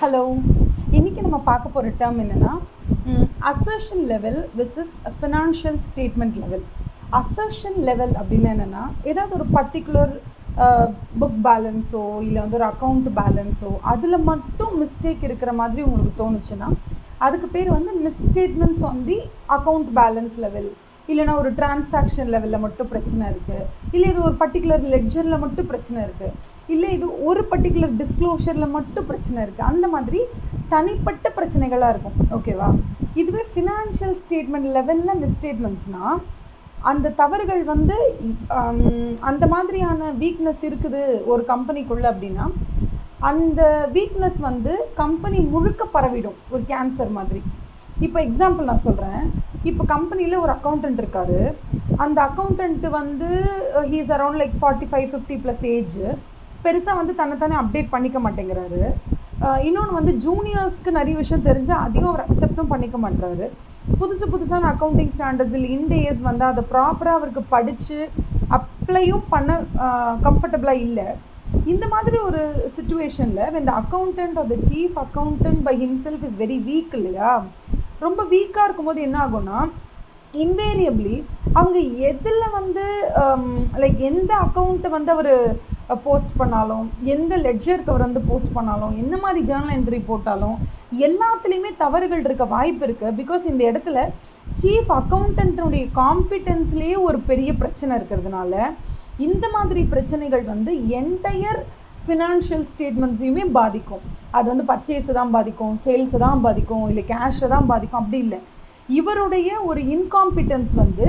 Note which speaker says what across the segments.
Speaker 1: Hello. இன்றைக்கி நம்ம பார்க்க போகிற டேர்ம் என்னென்னா assertion level versus financial statement level. Assertion level அப்படின்னு என்னென்னா, ஏதாவது ஒரு பர்டிகுலர் புக் பேலன்ஸோ இல்லை வந்து ஒரு அக்கௌண்ட் பேலன்ஸோ அதில் மட்டும் மிஸ்டேக் இருக்கிற மாதிரி உங்களுக்கு தோணுச்சுன்னா அதுக்கு பேர் வந்து misstatements on the account balance level. இல்லைனா ஒரு டிரான்சாக்ஷன் லெவலில் மட்டும் பிரச்சனை இருக்குது, இல்லை இது ஒரு பர்டிகுலர் லெட்ஜரில் மட்டும் பிரச்சனை இருக்குது, இல்லை இது ஒரு பர்டிகுலர் டிஸ்க்ளோஷரில் மட்டும் பிரச்சனை இருக்குது. அந்த மாதிரி தனிப்பட்ட பிரச்சனைகளாக இருக்கும். ஓகேவா? இதுவே ஃபினான்ஷியல் ஸ்டேட்மெண்ட் லெவலில் மிஸ்டேட்மெண்ட்ஸ்னால் அந்த தவறுகள் வந்து அந்த மாதிரியான வீக்னஸ் இருக்குது ஒரு கம்பெனிக்குள்ளே அப்படின்னா அந்த வீக்னஸ் வந்து கம்பெனி முழுக்க பரவிடும், ஒரு கேன்சர் மாதிரி. இப்போ எக்ஸாம்பிள் நான் சொல்கிறேன். இப்போ கம்பெனியில் ஒரு அக்கௌண்டன்ட் இருக்கார். அந்த அக்கௌண்டன்ட்டு வந்து ஹீஸ் அரௌண்ட் லைக் 45-50+ ஏஜ். பெருசாக வந்து தன்னைத்தானே அப்டேட் பண்ணிக்க மாட்டேங்கிறாரு. இன்னொன்று வந்து ஜூனியர்ஸ்க்கு நிறைய விஷயம் தெரிஞ்சால் அதிகம் அவர் அக்செப்டும் பண்ணிக்க மாட்டுறாரு. புதுசான அக்கௌண்டிங் ஸ்டாண்டர்ட்ஸ் இல்லை இண்டேஸ் வந்து அதை ப்ராப்பராக அவருக்கு படித்து அப்ளையும் பண்ண கம்ஃபர்டபுளாக இல்லை. இந்த மாதிரி ஒரு சுச்சுவேஷனில் when the accountant or the chief accountant by himself is very weak இல்லையா, ரொம்ப வீக்காக இருக்கும்போது என்ன ஆகும்னா இன்வேரியபிளி அவங்க எதில் வந்து லைக் எந்த அக்கௌண்ட்டை வந்து அவர் போஸ்ட் பண்ணாலும், எந்த லெட்ஜருக்கு அவர் வந்து போஸ்ட் பண்ணாலும், என்ன மாதிரி ஜேர்னல் என்ட்ரி போட்டாலும் எல்லாத்துலேயுமே தவறுகள் இருக்க வாய்ப்பு இருக்குது. பிகாஸ் இந்த இடத்துல சீஃப் அக்கௌண்டன்ட்டுடைய காம்பிட்டன்ஸ்லேயே ஒரு பெரிய பிரச்சனை இருக்கிறதுனால இந்த மாதிரி பிரச்சனைகள் வந்து என்டையர் ஃபினான்ஷியல் ஸ்டேட்மெண்ட்ஸையுமே பாதிக்கும். அது வந்து பர்ச்சேஸை தான் பாதிக்கும், சேல்ஸை தான் பாதிக்கும், இல்லை கேஷை தான் பாதிக்கும். அப்படி இல்லை, இவருடைய ஒரு இன்காம்பிட்டன்ஸ் வந்து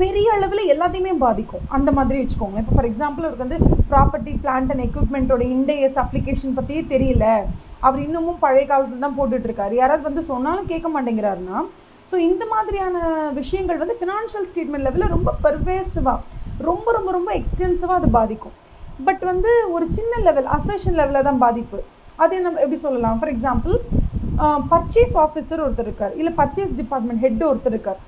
Speaker 1: பெரிய அளவில் எல்லாத்தையுமே பாதிக்கும். அந்த மாதிரி வச்சுக்கோங்க. இப்போ ஃபார் எக்ஸாம்பிள் அவருக்கு வந்து ப்ராப்பர்ட்டி பிளான்ட் அண்ட் எக்யூப்மெண்ட்டோட இண்டேஸ் அப்ளிகேஷன் பற்றியே தெரியல, அவர் இன்னமும் பழைய காலத்தில் தான் போட்டுட்ருக்காரு, யாராவது வந்து சொன்னாலும் கேட்க மாட்டேங்கிறாருன்னா, ஸோ இந்த மாதிரியான விஷயங்கள் வந்து ஃபினான்ஷியல் ஸ்டேட்மெண்ட் லெவலில் ரொம்ப பெர்வேசிவாக ரொம்ப ரொம்ப ரொம்ப எக்ஸ்டென்சிவாக அது பாதிக்கும். பட் வந்து ஒரு சின்ன லெவல் அசர்ஷன் லெவலில் தான் பாதிப்பு. அதே நம்ம எப்படி சொல்லலாம், ஃபார் எக்ஸாம்பிள் பர்ச்சேஸ் ஆஃபீஸர் ஒருத்தர் இருக்கார், இல்லை பர்ச்சேஸ் டிபார்ட்மெண்ட் ஹெட் ஒருத்தர் இருக்கார்.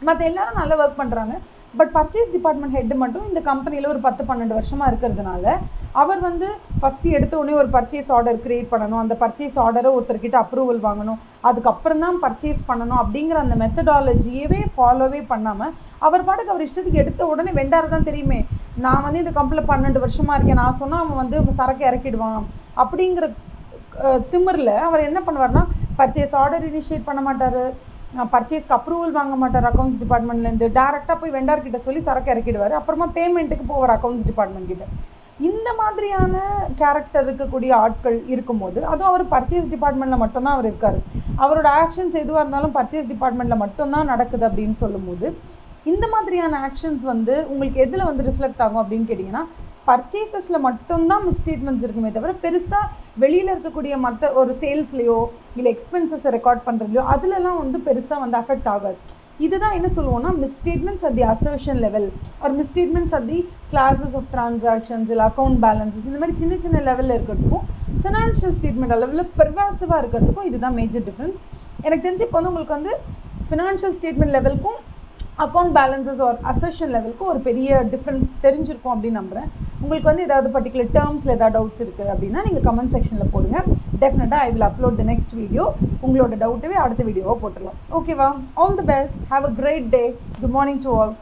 Speaker 1: மற்ற எல்லாரும் நல்லா ஒர்க் பண்ணுறாங்க. பட் பர்ச்சேஸ் டிபார்ட்மெண்ட் ஹெட்டு மட்டும் இந்த கம்பெனியில் ஒரு 10-12 வருஷமாக இருக்கிறதுனால அவர் வந்து ஃபஸ்ட்டு எடுத்த உடனே ஒரு பர்ச்சேஸ் ஆர்டர் க்ரியேட் பண்ணணும், அந்த பர்ச்சேஸ் ஆர்டரை ஒருத்தர்கிட்ட அப்ரூவல் வாங்கணும், அதுக்கப்புறம் தான் பர்ச்சேஸ் பண்ணணும் அப்படிங்கிற அந்த மெத்தடாலஜியவே ஃபாலோவே பண்ணாமல் அவர் பாட்டுக்கு அவர் இஷ்டத்துக்கு எடுத்த உடனே வெண்டார் தான் தெரியுமே, நான் வந்து இந்த கம்பெனியில் 12 வருஷமாக இருக்கேன், நான் சொன்னால் அவன் வந்து சரக்கு இறக்கிடுவான் அப்படிங்கிற திமிரில் அவர் என்ன பண்ணுவார்னா பர்ச்சேஸ் ஆர்டர் இனிஷியேட் பண்ண மாட்டார், பர்ச்சேஸ்க்கு அப்ரூவல் வாங்க மாட்டார் அக்கௌண்ட்ஸ் டிபார்ட்மெண்ட்லேருந்து, டேரெக்டாக போய் வெண்டார்கிட்ட சொல்லி சரக்கு இறக்கிடுவார், அப்புறமா பேமெண்ட்டுக்கு போவார் அக்கௌண்ட்ஸ் டிபார்ட்மெண்ட் கிட்ட. இந்த மாதிரியான கேரக்டர் இருக்கக்கூடிய ஆட்கள் இருக்கும்போது, அதுவும் அவர் பர்ச்சேஸ் டிபார்ட்மெண்ட்டில் மட்டும்தான் அவர் இருக்கார், அவரோட ஆக்ஷன்ஸ் எதுவாக இருந்தாலும் பர்ச்சேஸ் டிபார்ட்மெண்ட்டில் மட்டும்தான் நடக்குது அப்படின்னு சொல்லும்போது இந்த மாதிரியான ஆக்ஷன்ஸ் வந்து உங்களுக்கு எதில் வந்து ரிஃப்ளெக்ட் ஆகும் அப்படின்னு கேட்டிங்கன்னா பர்ச்சேசஸில் மட்டும்தான் மிஸ்டேட்மெண்ட்ஸ் இருக்குமே தவிர பெருசாக வெளியில் இருக்கக்கூடிய மற்ற ஒரு சேல்ஸ்லேயோ இல்லை எக்ஸ்பென்சஸை ரெக்கார்ட் பண்ணுறதுலையோ அதிலலாம் வந்து பெருசாக வந்து அஃபெக்ட் ஆகாது. இதுதான் என்ன சொல்லுவோம்னா misstatements at the assertion level or misstatements at the classes of transactions இல்லை அக்கௌண்ட் பேலன்சஸ், இந்த மாதிரி சின்ன சின்ன லெவலில் இருக்கிறதுக்கும் ஃபினான்ஷியல் ஸ்டேட்மெண்ட் லெவலில் பெர்வாசிவாக இருக்கிறதுக்கும் இதுதான் மேஜர் டிஃப்ரென்ஸ். எனக்கு தெரிஞ்சு இப்போ வந்து உங்களுக்கு வந்து ஃபினான்ஷியல் ஸ்டேட்மெண்ட் லெவலுக்கும் அக்கௌண்ட் பேலன்சஸ் ஆர் அசர்ஷன் லெவலுக்கும் ஒரு பெரிய டிஃப்ரென்ஸ் தெரிஞ்சிருக்கும் அப்படின்னு நம்புகிறேன். உங்களுக்கு வந்து ஏதாவது பர்டிகுலர் டேர்ம்ஸில் ஏதாவது டவுட்ஸ் இருக்குது அப்படின்னா நீங்கள் கமெண்ட் செக்ஷனில் போடுங்க. டெஃபினட்டாக I will upload the next video. உங்களோட டவுட்டவே அடுத்த வீடியோவாக போட்டுடலாம். ஓகேவா? All the best. Have a great day. Good morning to all.